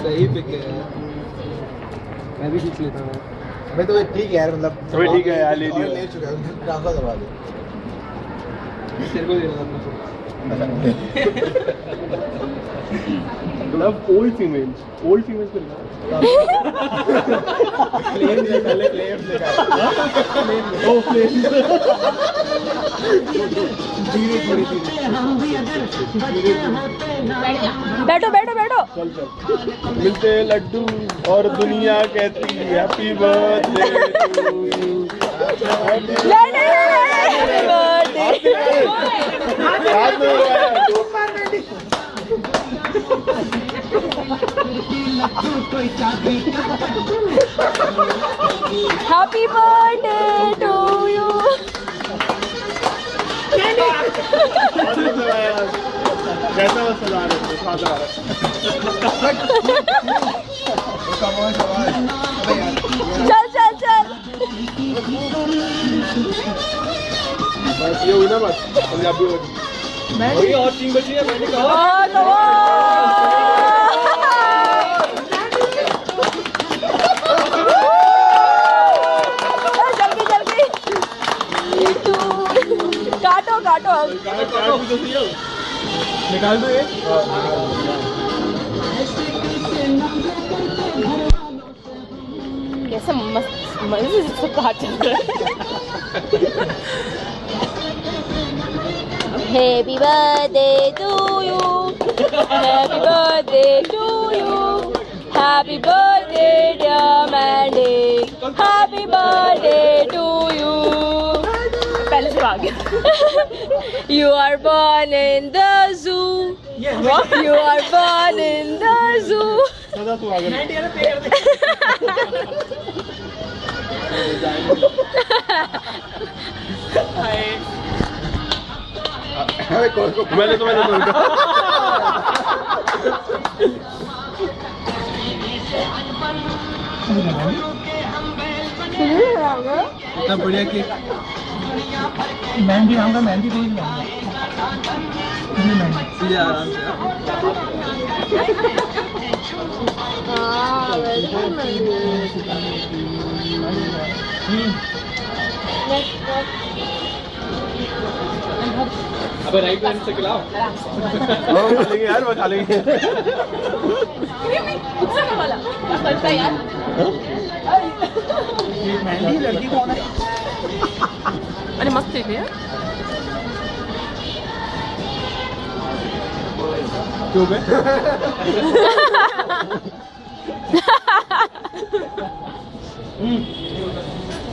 सही पिक है। मैं भी खींच लेता हूँ। मैं तो ठीक है यार, मतलब अबे ठीक है यार, ले लियो। ले चुका है, ट्रांसफर करवा दे। तेरे को देना था अपना। मतलब ओल्ड फीमेल्स को क्लेम ले पहले, क्लेम ले ओ प्लेन धीरे धीरे बैठो बैठो बैठो। चल मिलते हैं लड्डू और दुनिया कहती happy birthday to you. Happy birthday to you. कैसा मजा आ रहा है? चल चल चल। बस ये हुई ना, बस पंजाबी हो गई। और 3 बची है, मैंने कहा जल्दी जल्दी काटो काटो। निकाल दो ये। कैसे मस्त मजे से काट चल रहा है। Happy birthday to you. Happy birthday to you. Happy birthday dear Mandy. Happy birthday to you. पहले से आ गया। You are born in the zoo. You are born in the zoo. सदा तू आ गया। मैंने तो इतना बढ़िया कि मेहंदी आऊंगा, मेहंदी रोज लाऊंगा। सीधे आराम से। अबे राइट हैंड से खिलाओ। खा लेंगे यार, वो खा लेंगे। मेहंदी लड़की कौन है? अरे मस्त है। क्यों बे?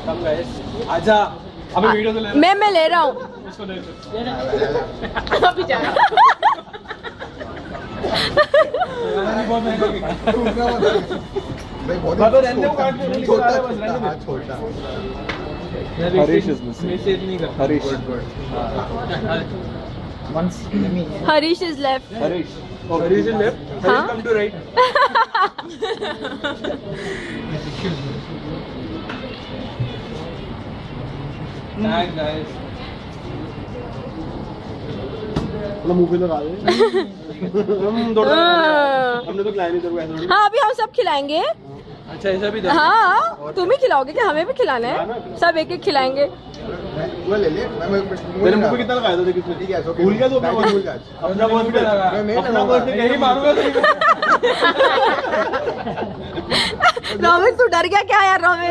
कम गाइस, आजा। अबे वीडियो तो ले। मैं ले रहा हूँ। इसको ले। अभी जा रहा। बहुत महंगा। छोटा। Harish is missing. मैसेज नहीं कर। Harish. Once me. Harish is left. Harish. Harish is left. हाँ? Harish come to right. Thanks guys. मतलब मुंह पे लगा दे। हमने तो खिलाया नहीं तेरे को ऐसा। हाँ अभी हम सब खिलाएंगे। अच्छा ऐसा भी दो। हाँ तुम ही खिलाओगे क्या? हमें भी खिलाना है। सब एक एक खिलाएंगे। वो ले ले। मेरे मुंह पे कितना लगाया था किसने? ठीक है, भूल गया तो भूल गया। अपना बर्थडे लगा। अपना बर्थडे यही मारूंगा। रोमिन तू डर गया क्या यार? रोमिन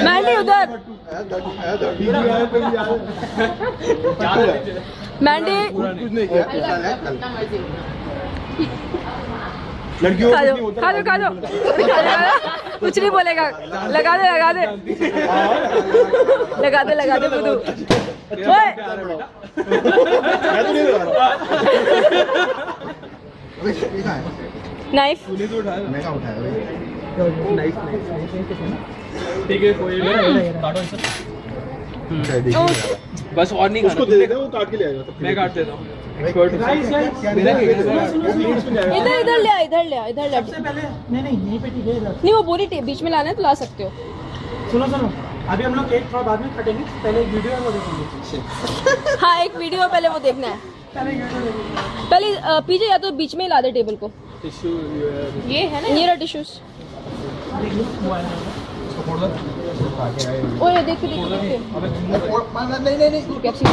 मैंडी उधर। मैंडी कुछ नहीं किया। लड़कियों खा दो खा दो खा दो। कुछ नहीं बोलेगा। लगा दे लगा दे लगा दे बुद्धू। ओए मैं तो नहीं लगा रहा। नाइफ। तूने तो उठाया। मैं कहाँ उठाया भाई? Nice nice. ठीक है कोई नहीं। काटो इसे। बस और नहीं उसको दे देगा, वो काट के ले आएगा। मैं काट देता हूँ। इधर इधर ले आ, इधर ले आ, इधर ले। सबसे पहले नहीं यहीं पे ठीक है इधर। नहीं वो पूरी बीच में लाना है तो ला सकते हो। सुनो अभी हम लोग केक थोड़ा बाद में काटेंगे, पहले एक वीडियो है वो देखेंगे। हाँ एक वीडियो पहले वो देखना है। पहले पीछे या तो बीच में ही ला दे टेबल को. टिश्यू ये है ना, ये रहा टिश्यूज. ओए देख नहीं नहीं कैप्सी.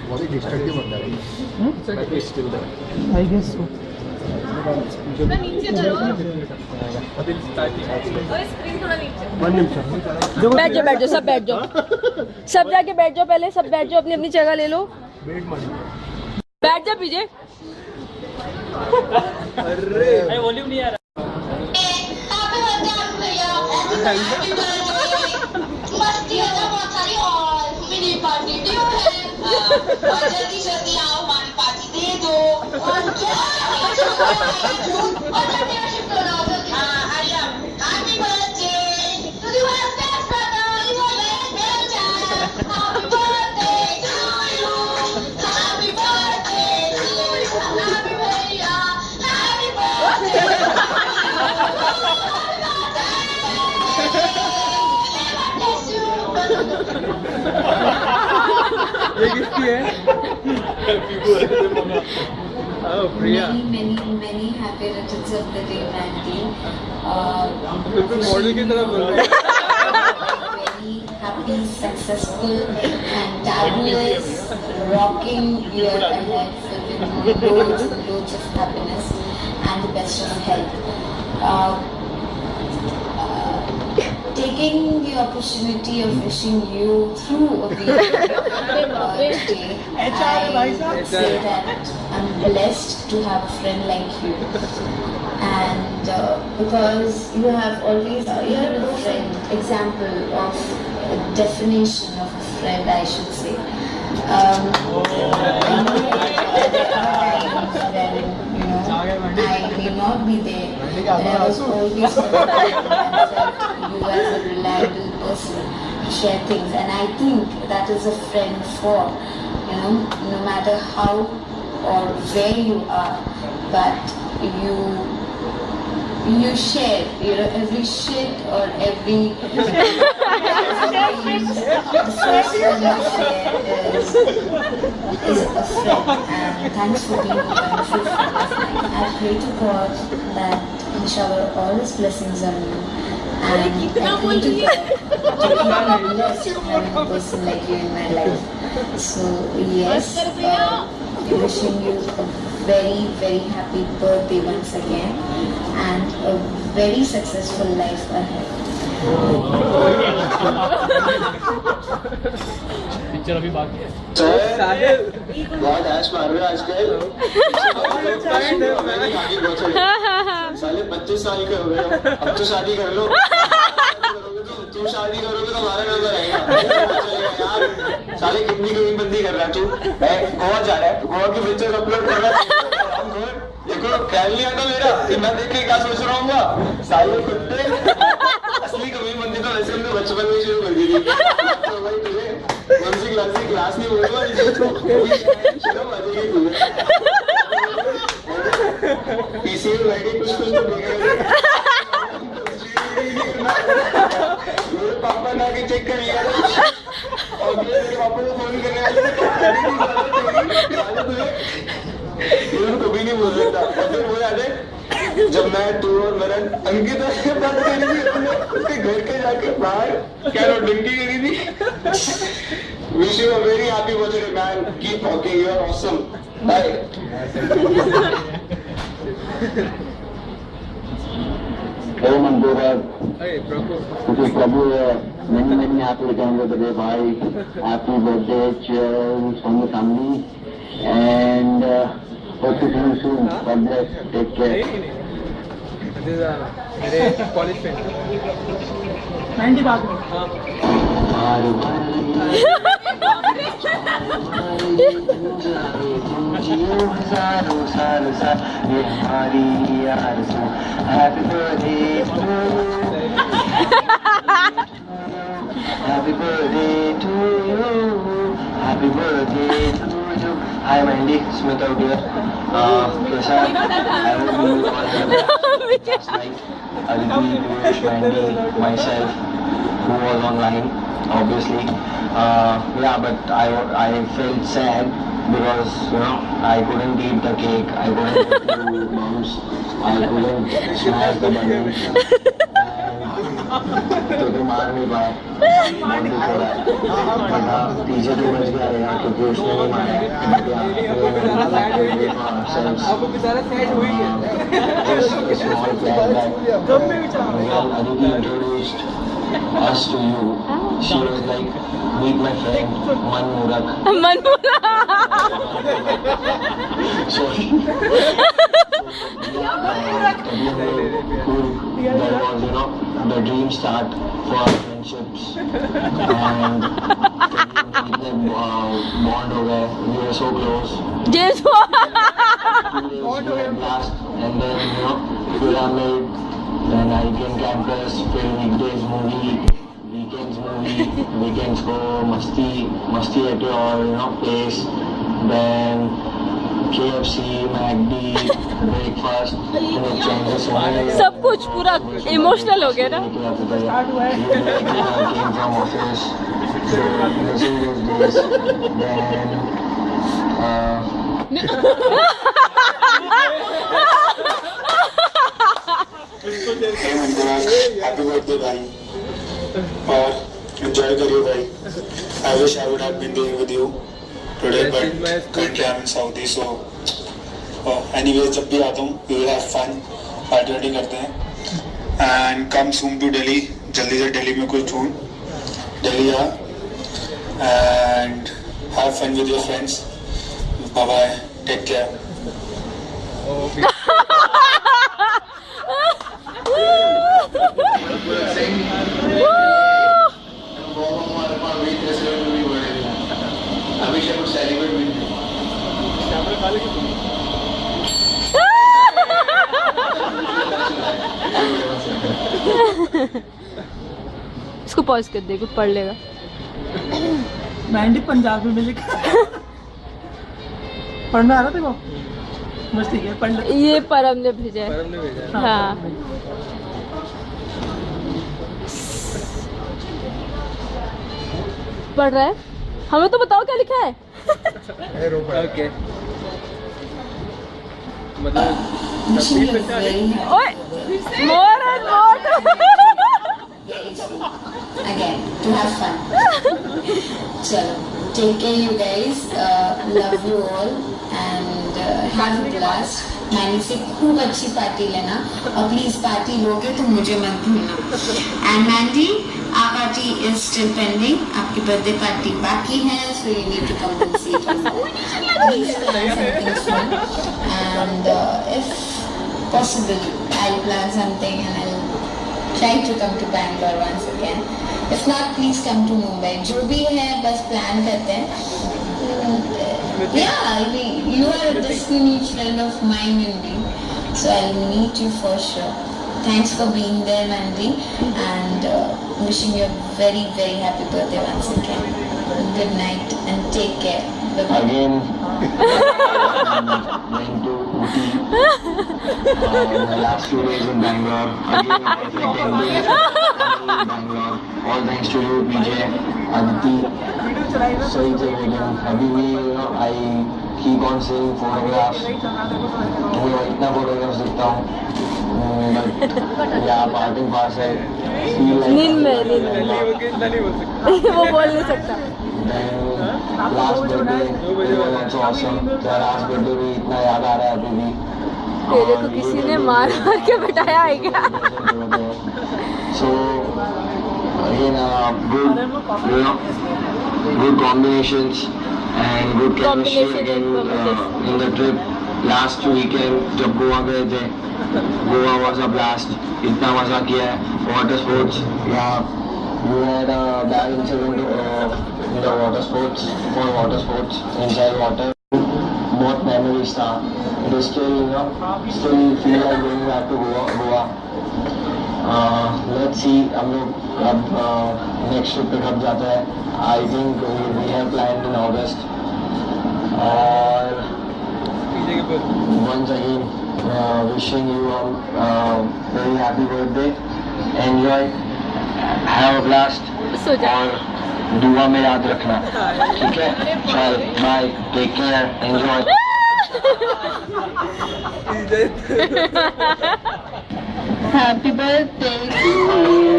बहुत ही डिस्ट्रक्टिव बंदा है आई गेस सो बैठ जाओ सब बैठ जाओ. सब जाके बैठ जाओ, पहले सब बैठ जाओ, अपनी अपनी जगह ले लो. बैठ जा पीछे. अरे वॉल्यूम नहीं आ रहा. मस्ती है ना बहुत सारी और मिनी पार्टी भी है और जल्दी जल्दी आओ हमारी पार्टी दे दो और क्या और जल्दी शिफ्ट हो जाओ जल्दी. हाँ Arya happy birthday to the best brother you are best child happy birthday to you happy birthday to you happy भैया हैप्पी बर्थडे. ये किसकी है? Oh, Priya. Many happy returns of the day, Mandy. बिल्कुल model की तरह बोल रही है. Very happy, successful, fantabulous, rocking year ahead with loads and loads of happiness and the best of health. Taking the opportunity of wishing you through a week today, I say that I'm blessed to have a friend like you, and because you have always you're a friend, example of a definition of a friend, I should say. I know there are times when I may not be there, but I was always you as a reliable person to share things, and I think that is a friend for, no matter how or where you are, but you share, every shit or every the first one you share is a friend, and thanks for being a wonderful friend of mine. I pray to God that inshallah all His blessings on you, and I pray to God to keep me blessed having a person like you in my life. So yes, wishing you a very, very happy birthday once again and a very successful life ahead. Picture अभी बाकी है. बहुत ऐश मार रहे हो आजकल. साले 25 साल के हो गए, अब तो शादी कर लो. तू शादी करोगे तो हमारा नंबर आएगा. यार साले कितनी कमीबंदी कर रहा है तू. गोवा जा रहा है, गोवा की पिक्चर अपलोड कर रहा है. देखो ख्याल नहीं आता मेरा कि मैं देख के क्या सोच रहा हूँ. साले कुत्ते असली कमीबंदी तो वैसे हमने बचपन में शुरू कर दी थी. तो भाई तुझे कौन सी क्लास नहीं बोलूंगा, शर्म आ जाएगी तुझे. पीसी में बैठे कुछ तो देखेगा. मेरे पापा ना के चेक कर लिया और मेरे पापा को फोन करने वाले कभी नहीं बोल सकता. फिर वो याद है जब मैं तू और मेरा अंकित बात करी थी, उसके घर के जाके बाहर क्या नोटंकी करी थी. Wish you a very happy birthday man. Keep rocking, you are awesome. Bye. Hey Mandura, Hey, Prabhu. many happy returns of the day, bhai. Happy birthday, cheers from the family, and hope to see you soon. God bless. Take care. This is मेरे college friend. 90 बात में Happy birthday to you. Happy birthday to you. Happy birthday to you. Hi Mandy, Smith out here. Kesha, I hope you all have a nice night. I will be to wish Mandy, myself, who was online, obviously. Yeah, but I felt sad because I couldn't eat the cake, I couldn't go to mom's, I couldn't smash the balloons. तो मार नहीं पाए, बहुत दुख हो रहा है। But हाँ, पीछे तो बच गया रहेगा क्योंकि उसने नहीं मारा है। आपको बेचारा सैड हुई है। Aditi introduced us to you. She was like, meet my friend Man Murak. मनमोला So there was, the dream start for our friendships, and bond हो गए. We were so close. James 2 days we had blast, and then pyramid, then IGN campus, फिर weekdays movie, weekends को मस्ती at your place, then KFC, McD, breakfast, changes होने सब कुछ पूरा emotional हो गया ना। came from office, so missing those days. Then Hey Mantaraj, happy birthday भाई और enjoy करियो भाई. I wish I would have been there with you today, but currently I'm in Saudi, so anyways जब भी आता हूँ we will have fun, party वार्टी करते हैं and come soon to Delhi. जल्दी से दिल्ली में कुछ ढूंढ, दिल्ली आ and have fun with your friends. Bye bye, take care. I wish I could celebrate with you. इसको पॉज कर दे, कुछ पढ़ लेगा। मैंडी पंजाबी में लिखा पढ़ना आ रहा था बस ठीक है पढ़ ले। ये परम ने भेजा है। परम ने भेजा है। हाँ पढ़ रहा है, हमें तो बताओ क्या लिखा है। ओके मतलब Wishing you very ओए more and more again to have fun. Chalo, take care you guys. Love you all and have a blast. मैंने से खूब अच्छी पार्टी लेना और प्लीज पार्टी लोगे तो मुझे मत भूलना. And Mandy, our party is still pending. आपकी बर्थडे पार्टी बाकी है, so you need to compensate us. Please plan something soon. And if possible, I'll plan something and I'll try to come to Bangalore once again. If not, please come to Mumbai. जो भी है बस plan करते हैं. Yeah, you are a destiny friend of mine, Mandy. So I'll meet you for sure. Thanks for being there, Mandy, and wishing you a very, very happy birthday once again. Good night and take care. Bye-bye. again went to Uti. My last 2 days in Bangalore. Again, a perfect ending in Bangalore. All thanks to you, PJ, Aditi. सही थे लेकिन अभी भी I keep on seeing photographs. इतना photographs देखता हूँ, but yeah, parting pass है. Feel like नींद में इतना नहीं बोल सकता। वो बोल नहीं सकता। then last birthday it was also awesome. तेरा last birthday भी इतना याद आ रहा है अभी भी. तेरे को किसी ने मार मार के बिठाया है क्या? So again, good combinations and good chemistry again in the trip. Last weekend जब गोवा गए थे, गोवा was a blast. इतना मजा किया है. Water sports, yeah, we had a bad incident in the water sports, for water sports inside water. बहुत memories था. It is still feel like going back to Goa. Let's see हम लोग अब next trip पे कब जाता है. I think we have planned in August. और once again wishing you a very happy birthday. Enjoy, have a blast. सो जा। और दुआ में याद रखना, ठीक है? चल bye, take care, enjoy. Happy birthday to you.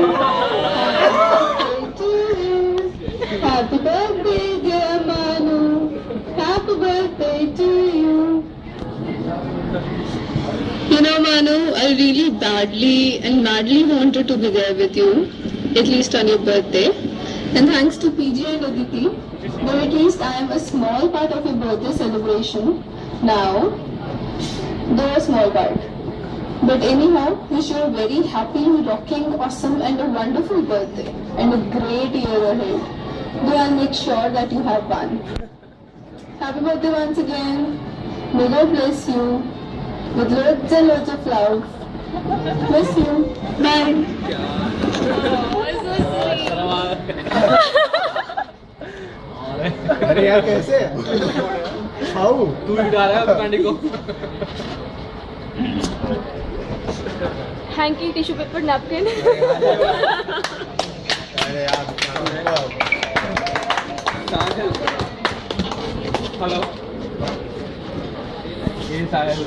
Happy birthday, dear Manu. Happy birthday to you. You know, Manu, I really madly wanted to be there with you, at least on your birthday. And thanks to PJ and Aditi, but at least I am a small part of your birthday celebration now, though a small part. But anyhow, wish you a very happy, rocking, awesome and a wonderful birthday and a great year ahead. Though I'll make sure that you have one. Happy birthday once again. May God bless you with loads and loads of love. Bless you. Bye. अरे यार कैसे how तू ही डाला है candy को। Hanky, tissue paper, napkin. अरे यार hello ये साहिल